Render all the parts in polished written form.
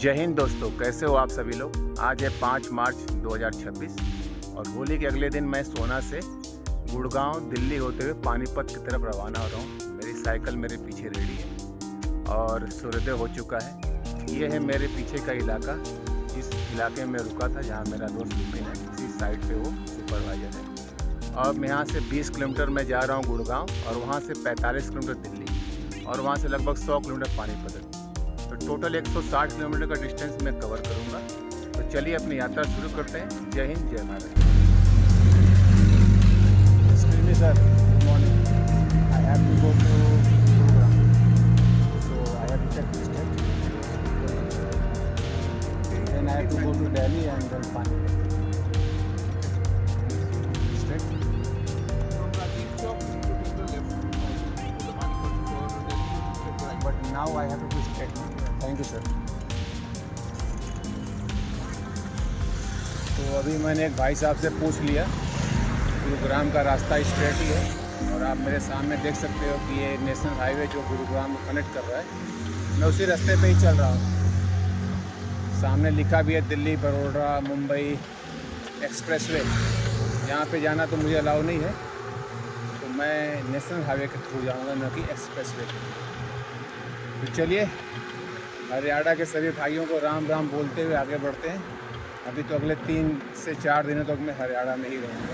जय हिंद दोस्तों, कैसे हो आप सभी लोग। आज है 5 मार्च 2026 और होली के अगले दिन मैं सोना से गुड़गांव दिल्ली होते हुए पानीपत की तरफ रवाना हो रहा हूँ। मेरी साइकिल मेरे पीछे रेडी है और सूर्योदय हो चुका है। ये है मेरे पीछे का इलाका। जिस इलाके में रुका था, जहाँ मेरा दोस्त रुके है, इसी साइड पे वो सुपरवाइजर है। और मैं यहाँ से 20 किलोमीटर मैं जा रहा हूँ गुड़गांव, और वहाँ से 45 किलोमीटर दिल्ली, और वहाँ से लगभग 100 किलोमीटर पानीपत। तो टोटल 160 किलोमीटर का डिस्टेंस मैं कवर करूँगा। तो चलिए अपनी यात्रा शुरू करते हैं। जय हिंद, जय Bharat. Excuse me, sir. Good morning. I have to go to Gurugram, so I have to check the state. Then I have to go to Delhi and then Panipat. Straight. From Rajiv Chowk to the left, to the Panipat for Delhi. But now I have to go straight. Thank you, sir. तो अभी मैंने एक भाई साहब से पूछ लिया, गुरुग्राम का रास्ता स्ट्रेट ही है। और आप मेरे सामने देख सकते हो कि ये नेशनल हाईवे जो गुरुग्राम को कनेक्ट कर रहा है, मैं उसी रास्ते पे ही चल रहा हूँ। सामने लिखा भी है दिल्ली बड़ोड़ा मुंबई एक्सप्रेसवे। यहाँ पे जाना तो मुझे अलाउ नहीं है, तो मैं नेशनल हाईवे के थ्रू जाऊँगा, न कि एक्सप्रेसवे के थ्रू। तो चलिए हरियाणा के सभी भाइयों को राम राम बोलते हुए आगे बढ़ते हैं। अभी तो अगले 3 से 4 दिनों तक मैं हरियाणा में ही रहूँगा।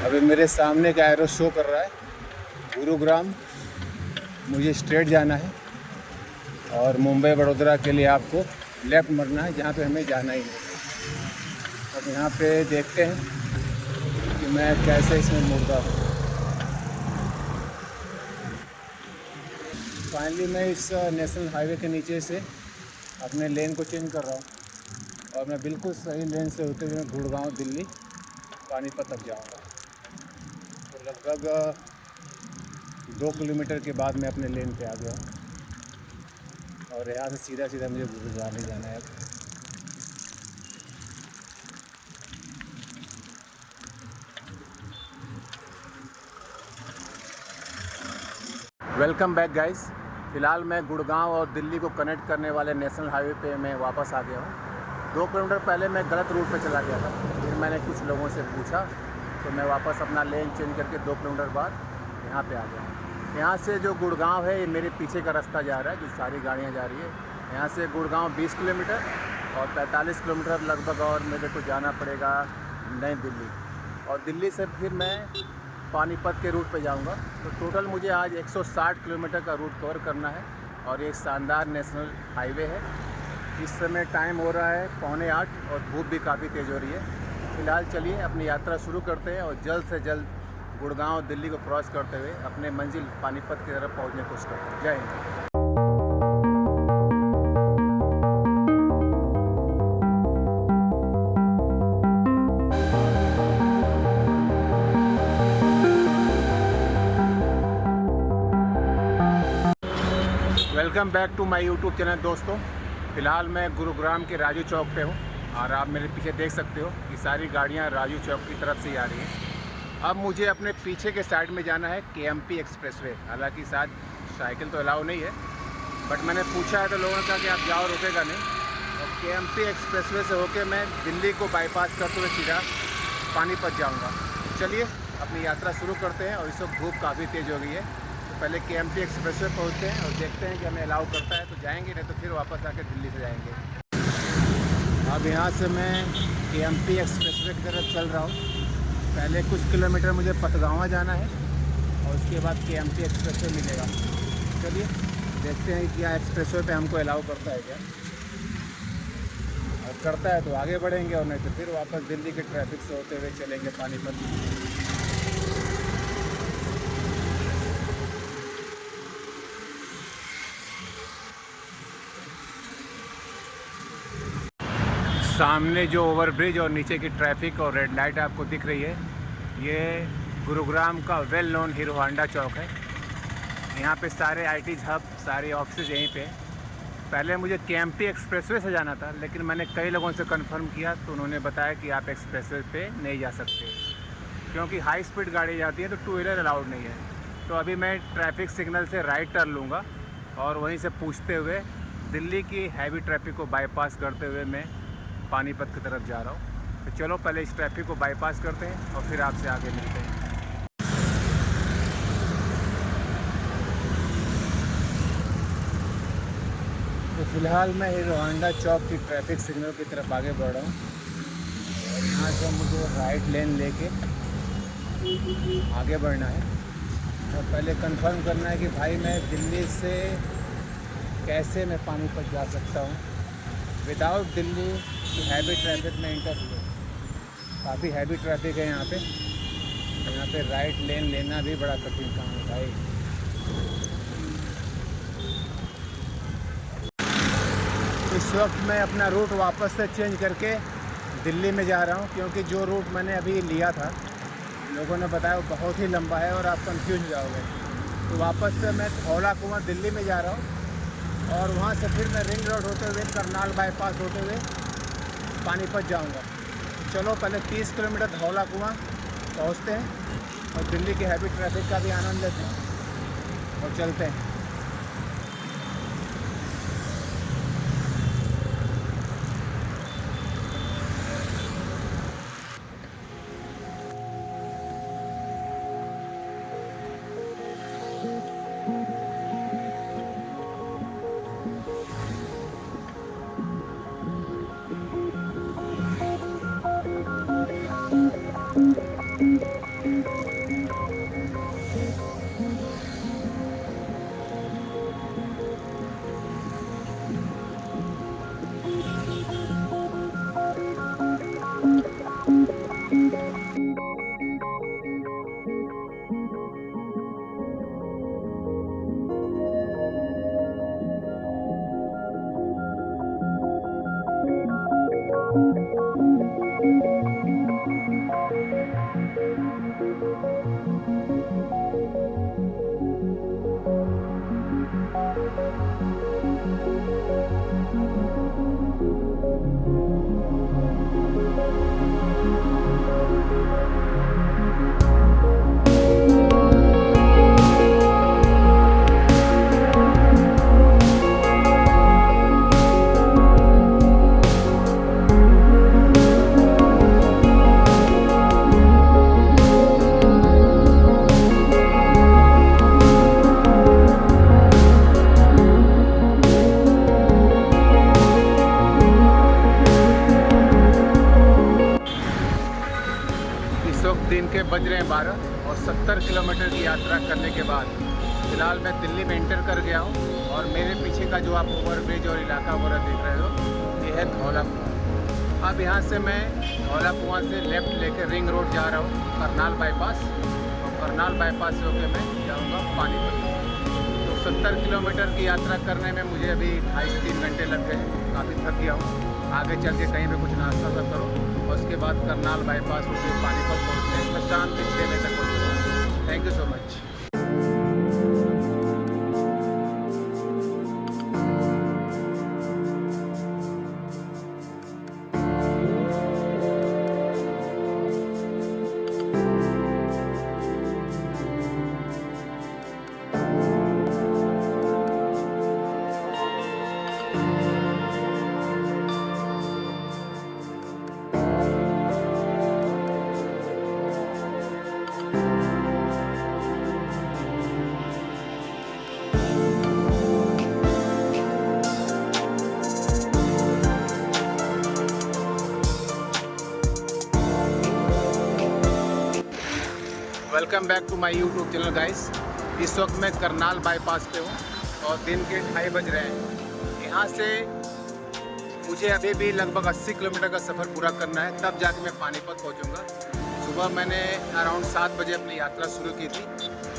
अभी मेरे सामने का एरो शो कर रहा है गुरुग्राम। मुझे स्ट्रेट जाना है और मुंबई बड़ोदरा के लिए आपको लेफ़्ट मरना है, जहाँ पे हमें जाना ही है। अब यहाँ पे देखते हैं कि मैं कैसे इसमें मुड़ता हूँ। फाइनली मैं इस नेशनल हाईवे के नीचे से अपने लेन को चेंज कर रहा हूँ और मैं बिल्कुल सही लेन से होते हुए गुड़गांव दिल्ली पानीपत तक जाऊँगा। तो लगभग 2 किलोमीटर के बाद मैं अपने लेन पे आ गया हूँ और यहाँ से सीधा सीधा मुझे गुरुग्राम ही जाना है। Welcome back guys. फ़िलहाल मैं गुड़गांव और दिल्ली को कनेक्ट करने वाले नेशनल हाईवे पे मैं वापस आ गया हूँ। 2 किलोमीटर पहले मैं गलत रूट पे चला गया था, फिर मैंने कुछ लोगों से पूछा तो मैं वापस अपना लेन चेंज करके 2 किलोमीटर बाद यहाँ पे आ गया हूँ। यहाँ से जो गुड़गांव है, ये मेरे पीछे का रास्ता जा रहा है, जो सारी गाड़ियाँ जा रही है। यहाँ से गुड़गांव 20 किलोमीटर और 45 किलोमीटर लगभग और मेरे को जाना पड़ेगा नई दिल्ली, और दिल्ली से फिर मैं पानीपत के रूट पे जाऊंगा। तो टोटल मुझे आज 160 किलोमीटर का रूट कवर करना है और एक शानदार नेशनल हाईवे है। इस समय टाइम हो रहा है 7:45 और धूप भी काफ़ी तेज़ हो रही है। फिलहाल चलिए अपनी यात्रा शुरू करते हैं और जल्द से जल्द गुड़गांव दिल्ली को क्रॉस करते हुए अपने मंजिल पानीपत की तरफ पहुँचने की कोशिश करते हैं। Jai Hind. Welcome back to my YouTube channel दोस्तों। फ़िलहाल मैं गुरुग्राम के राजू चौक पे हूँ और आप मेरे पीछे देख सकते हो कि सारी गाड़ियाँ राजू चौक की तरफ से ही आ रही हैं। अब मुझे अपने पीछे के साइड में जाना है KMP एक्सप्रेसवे। हालांकि शायद साइकिल तो अलाउ नहीं है, बट मैंने पूछा है तो लोगों ने कहा कि आप जाओ, रुकेगा नहीं। और KMP एक्सप्रेसवे से होकर मैं दिल्ली को बाईपास करते हुए सीधा पानीपत जाऊँगा। चलिए अपनी यात्रा शुरू करते हैं। और इस वक्त धूप काफ़ी तेज़ हो गई है, तो पहले KMP एक्सप्रेसवे पहुँचते हैं और देखते हैं कि हमें अलाउ करता है तो जाएंगे, नहीं तो फिर वापस आकर दिल्ली से जाएंगे। अब यहाँ से मैं KMP एक्सप्रेसवे की तरफ चल रहा हूँ। पहले कुछ किलोमीटर मुझे पतगावा जाना है और उसके बाद KMP एक्सप्रेसवे मिलेगा। चलिए देखते हैं कि क्या एक्सप्रेसवे पे हमको अलाउ करता है क्या। और करता है तो आगे बढ़ेंगे, और नहीं तो फिर वापस दिल्ली के ट्रैफिक से होते हुए चलेंगे पानीपत। सामने जो ओवरब्रिज और नीचे की ट्रैफिक और रेड लाइट आपको दिख रही है, ये गुरुग्राम का वेल नोन हीरो होंडा चौक है। यहाँ पे सारे ITs हब, सारे ऑफिस यहीं पे। पहले मुझे केएमपी एक्सप्रेसवे से जाना था, लेकिन मैंने कई लोगों से कंफर्म किया तो उन्होंने बताया कि आप एक्सप्रेसवे पे नहीं जा सकते, क्योंकि हाई स्पीड गाड़ी जाती है तो टू व्हीलर अलाउड नहीं है। तो अभी मैं ट्रैफिक सिग्नल से राइट टर्न लूँगा और वहीं से पूछते हुए दिल्ली की हैवी ट्रैफिक को बाईपास करते हुए मैं पानीपत की तरफ जा रहा हूँ। तो चलो पहले इस ट्रैफिक को बाईपास करते हैं और फिर आपसे आगे मिलते हैं। तो फ़िलहाल मैं हीरो होंडा चौक की ट्रैफिक सिग्नल की तरफ आगे बढ़ रहा हूँ और यहाँ से मुझे राइट लेन लेके आगे बढ़ना है। और पहले कंफर्म करना है कि भाई मैं दिल्ली से कैसे मैं पानीपत जा सकता हूँ विदाउट दिल्ली की हैवी ट्रैफिक में इंटर हुए। काफ़ी हैवी ट्रैफिक है यहाँ पे राइट लेन लेना भी बड़ा कठिन काम है भाई। इस वक्त मैं अपना रूट वापस से चेंज करके दिल्ली में जा रहा हूँ, क्योंकि जो रूट मैंने अभी लिया था लोगों ने बताया वो बहुत ही लंबा है और आप कंफ्यूज हो जाओगे। तो वापस से मैं धौला कुआं दिल्ली में जा रहा हूँ और वहाँ से फिर मैं रिंग रोड होते हुए करनाल बाईपास होते हुए पानीपत जाऊँगा। चलो पहले 30 किलोमीटर धौला कुआं पहुँचते हैं और दिल्ली की हैवी ट्रैफिक का भी आनंद लेते हैं और चलते हैं। दिन के बज रहे हैं 12 और 70 किलोमीटर की यात्रा करने के बाद फ़िलहाल मैं दिल्ली में इंटर कर गया हूँ। और मेरे पीछे का जो आप ओवरब्रिज और इलाका वगैरह देख रहे हो ये है धौला कुआं। अब यहाँ से मैं धौला कुआं से लेफ़्ट लेकर रिंग रोड जा रहा हूँ करनाल बाईपास, और करनाल बाईपास से होकर मैं जाऊँगा पानीपत। तो 70 किलोमीटर की यात्रा करने में मुझे अभी 2.5 से 3 घंटे लग गए। काफ़ी थक गया हूँ। आगे चल के कहीं पे कुछ नाश्ता सा करो और उसके बाद करनाल बाईपास होकर पानीपत पहुँचते हैं। मैं शाम के 6 बजे तक पहुँचूँगा। Thank you so much. Welcome back to my YouTube channel guys. इस वक्त मैं करनाल बाईपास पे हूँ और दिन के 2:30 बज रहे हैं। यहाँ से मुझे अभी भी लगभग 80 किलोमीटर का सफ़र पूरा करना है, तब जाके मैं पानीपत पहुँचूँगा। सुबह मैंने अराउंड 7 बजे अपनी यात्रा शुरू की थी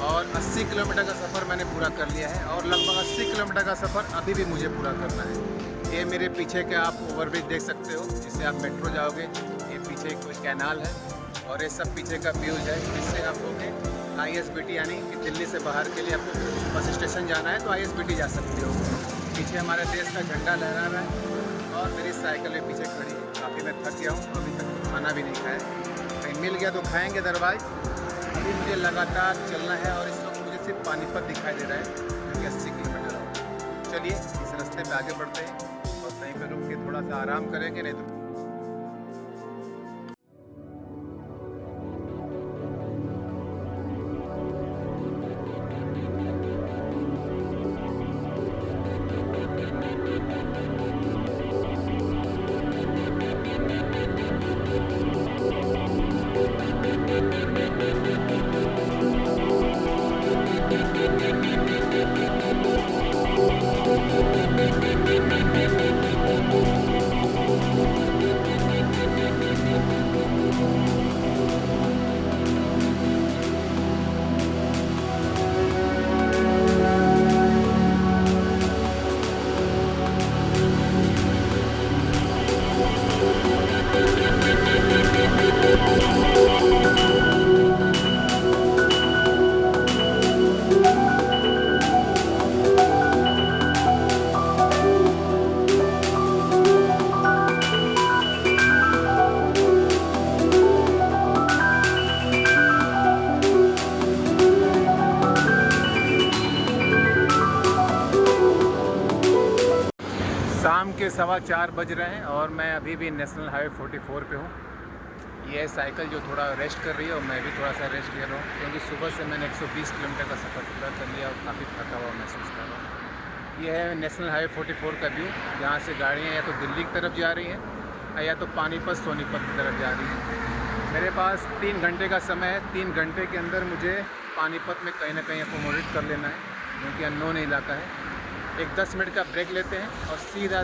और 80 किलोमीटर का सफ़र मैंने पूरा कर लिया है और लगभग 80 किलोमीटर का सफ़र अभी भी मुझे पूरा करना है। ये मेरे पीछे के आप ओवरब्रिज देख सकते हो, जिससे आप मेट्रो जाओगे। ये पीछे कोई कैनाल है और ये सब पीछे का व्यूज है, जिससे आप लोग ISBT यानी कि दिल्ली से बाहर के लिए आपको बस स्टेशन जाना है तो ISBT जा सकते हो। पीछे हमारे देश का झंडा लहरा रहा है और मेरी साइकिल भी पीछे खड़ी है। काफ़ी मैं थक गया हूँ, अभी तक खाना भी नहीं खाया। कहीं मिल गया तो खाएंगे दरबार। अभी मुझे लगातार चलना है और इस वक्त मुझे सिर्फ पानीपत दिखाई दे रहा है जो कि 80 किलोमीटर है। चलिए इस रास्ते पे आगे बढ़ते हैं और कहीं पर रुक के थोड़ा सा आराम करेंगे, नहीं तो शाम के 4:15 बज रहे हैं और मैं अभी भी नेशनल हाईवे 44 पे हूँ। ये साइकिल जो थोड़ा रेस्ट कर रही है और मैं भी थोड़ा सा रेस्ट ले रहा हूँ क्योंकि सुबह से मैंने 120 किलोमीटर का सफ़र पूरा कर लिया और काफ़ी थका हुआ महसूस कर रहा हूँ। ये है नेशनल हाईवे 44 का व्यू, जहाँ से गाड़ियाँ या तो दिल्ली की तरफ जा रही हैं या तो पानीपत सोनीपत की तरफ जा रही हैं। मेरे पास 3 घंटे का समय है। 3 घंटे के अंदर मुझे पानीपत में कहीं ना कहीं अकोमोडेट कर लेना है क्योंकि अननोन इलाका है। एक 10 मिनट का ब्रेक लेते हैं और सीधा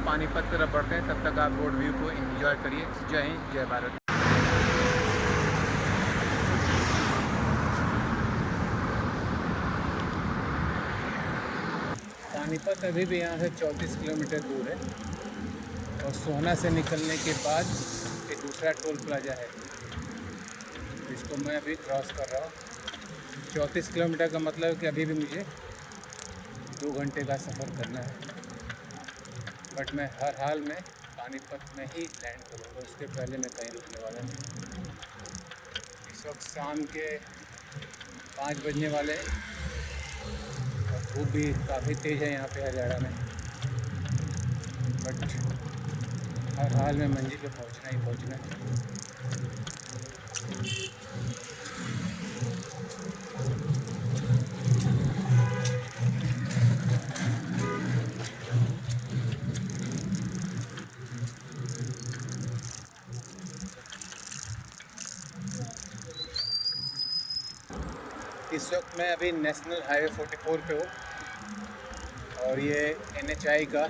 पानीपत की तरफ बढ़ते हैं। तब तक आप रोड व्यू को एंजॉय करिए। जय हिंद, जय भारत। पानीपत अभी भी यहाँ से 34 किलोमीटर दूर है और सोहना से निकलने के बाद एक दूसरा टोल प्लाजा है जिसको मैं अभी क्रॉस कर रहा हूँ। 34 किलोमीटर का मतलब कि अभी भी मुझे 2 घंटे का सफ़र करना है, बट मैं हर हाल में पानीपत में ही लैंड करूँगा। उसके पहले मैं कहीं रुकने वाला नहीं। इस वक्त शाम के 5 बजने वाले हैं और धूप भी काफ़ी तेज़ है यहाँ पे हरियाणा में, बट हर हाल में मंजिल पे पहुँचना ही पहुँचना है। इस वक्त मैं अभी नेशनल हाईवे 44 पे हूँ और ये NHI का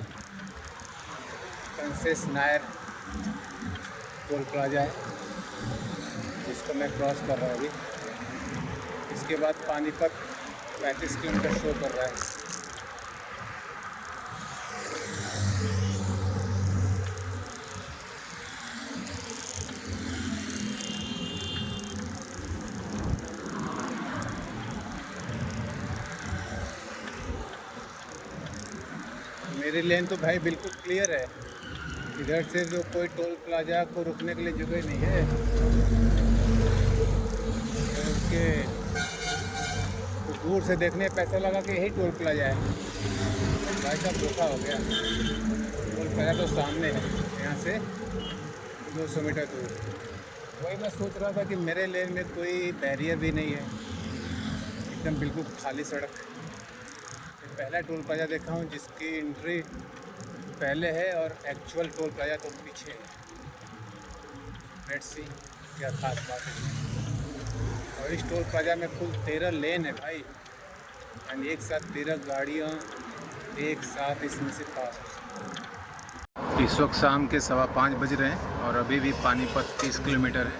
कंसेस नायर टोल प्लाजा है जिसको मैं क्रॉस कर रहा हूँ अभी। इसके बाद पानीपत 35 किलोमीटर शो कर रहा है। मेरी लेन तो भाई बिल्कुल क्लियर है। इधर से जो कोई टोल प्लाजा को रुकने के लिए जगह नहीं है। उसके दूर से देखने पैसा लगा कि यही टोल प्लाजा है। भाई साहब धोखा हो गया। टोल प्लाजा तो सामने है, यहाँ से 200 मीटर दूर। वही मैं सोच रहा था कि मेरे लेन में कोई बैरियर भी नहीं है, एकदम बिल्कुल खाली सड़क। पहला टोल प्लाजा देखा हूँ जिसकी एंट्री पहले है और एक्चुअल टोल प्लाजा तो पीछे है। लेट्स सी क्या खास बात है। और इस टोल प्लाजा में कुल 13 लेन है भाई, एंड एक साथ 13 गाड़ियाँ एक साथ इसमें से पास हो सकती। इस वक्त शाम के 5:15 बज रहे हैं और अभी भी पानीपत 30 किलोमीटर है।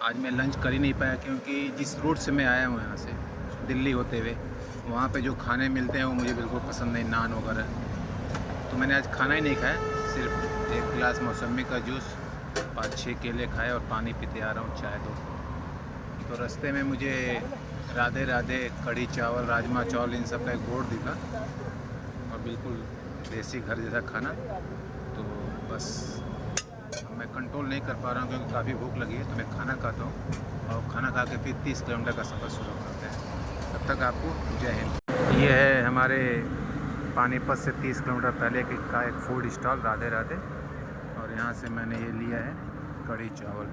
आज मैं लंच कर ही नहीं पाया क्योंकि जिस रूट से मैं आया हूँ यहाँ से दिल्ली होते हुए, वहाँ पे जो खाने मिलते हैं वो मुझे बिल्कुल पसंद नहीं, नान वगैरह। तो मैंने आज खाना ही नहीं खाया, सिर्फ 1 गिलास मौसमी का जूस, 5-6 केले खाए और पानी पीते आ रहा हूँ, चाय दो। तो रास्ते में मुझे राधे राधे, कढ़ी चावल, राजमा चावल, इन सब का एक बोर्ड दिखा और बिल्कुल देसी घर जैसा खाना। तो बस मैं कंट्रोल नहीं कर पा रहा हूँ क्योंकि काफ़ी भूख लगी है, तो मैं खाना खाता हूँ और खाना खा के फिर 30 किलोमीटर का सफ़र शुरू करते हैं। तब तक आपको जय हिंद। ये है हमारे पानीपत से 30 किलोमीटर पहले का एक फूड स्टॉल राधे राधे, और यहाँ से मैंने ये लिया है कढ़ी चावल।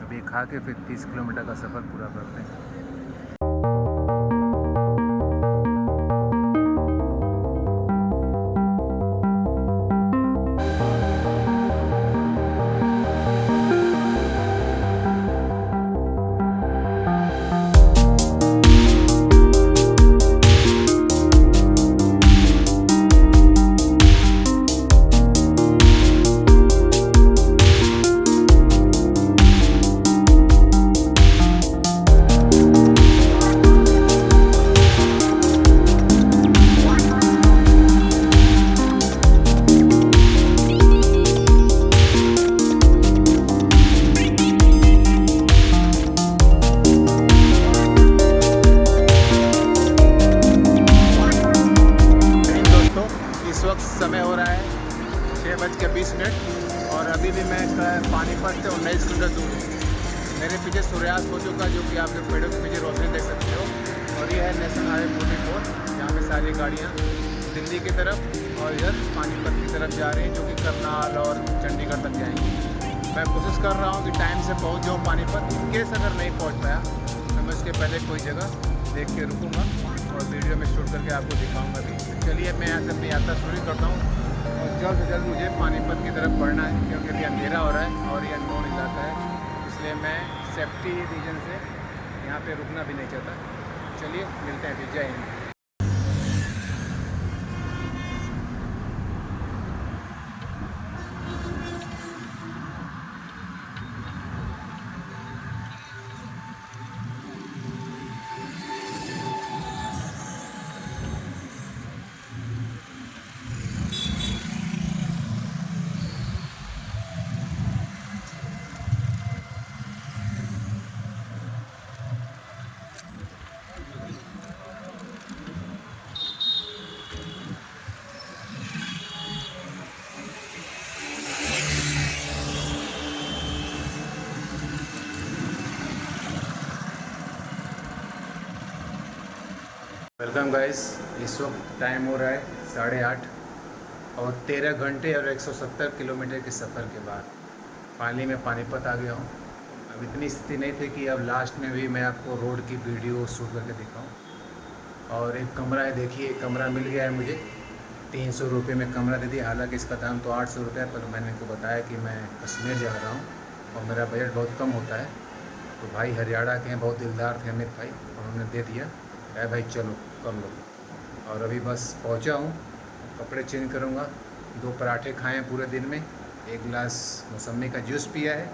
अभी खा के फिर 30 किलोमीटर का सफ़र पूरा करते हैं। समय हो रहा है 6:20 और अभी भी मैं पानीपत से 19 किलोमीटर दूर हूँ। मेरे पीछे सूर्यास्त हो चुका, जो कि आप लोग पेड़ों के पीछे रोशनी देख सकते हो। और ये है नेशनल हाईवे 44, जहाँ पे सारी गाड़ियाँ दिल्ली की तरफ और इधर पानीपत की तरफ जा रही हैं, जो कि करनाल और चंडीगढ़ तक जाएंगी। मैं कोशिश कर रहा हूँ कि टाइम से पहुँच जाऊँ पानीपत। इनकेस अगर नहीं पहुँच पाया तो मैं उसके पहले कोई जगह देख के रुकूँगा और वीडियो में शूट करके आपको दिखाऊंगा भी। चलिए मैं यहाँ से अपनी यात्रा शुरू करता हूँ और जल्द से जल्द मुझे पानीपत की तरफ बढ़ना है, क्योंकि अभी अंधेरा हो रहा है और ये अननोन इलाका है, इसलिए मैं सेफ्टी रीजन से यहाँ पे रुकना भी नहीं चाहता। चलिए मिलते हैं फिर। जय हिंद। Welcome guys. इस वक्त टाइम हो रहा है 8:30 और 13 घंटे और 170 किलोमीटर के सफ़र के बाद फाइनली मैं पानीपत आ गया हूँ। अब इतनी स्थिति नहीं थी कि अब लास्ट में भी मैं आपको रोड की वीडियो शूट करके दिखाऊँ। और एक कमरा है, देखिए एक कमरा मिल गया है मुझे। 300 रुपये में कमरा दे दिया। हालांकि इसका दाम तो 800 रुपये है, पर मैंने इनको बताया कि मैं कश्मीर जा रहा हूँ और मेरा बजट बहुत कम होता है। तो भाई हरियाणा के हैं, बहुत दिलदार थे अमित भाई, उन्होंने दे दिया। अरे भाई चलो कर लो। और अभी बस पहुंचा हूँ, कपड़े चेंज करूँगा। 2 पराठे खाए हैं पूरे दिन में, 1 गिलास मौसमी का जूस पिया है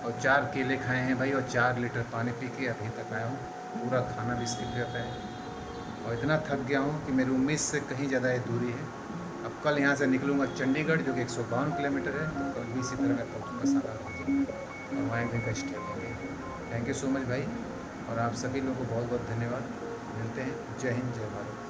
और 4 केले खाए हैं भाई, और 4 लीटर पानी पी के अभी तक आया हूँ। पूरा खाना भी स्किप रहता है और इतना थक गया हूँ कि मेरी उम्मीद से कहीं ज़्यादा ये दूरी है। अब कल यहाँ से निकलूँगा चंडीगढ़, जो कि 152 किलोमीटर है। तो कल भी इसी तरह मैं पहुँचूँगा 7 और वहाँ एक दिन का स्टे करेंगे। थैंक यू सो मच भाई, और आप सभी लोगों को बहुत बहुत धन्यवाद। मिलते हैं। जय हिंद, जय भारत।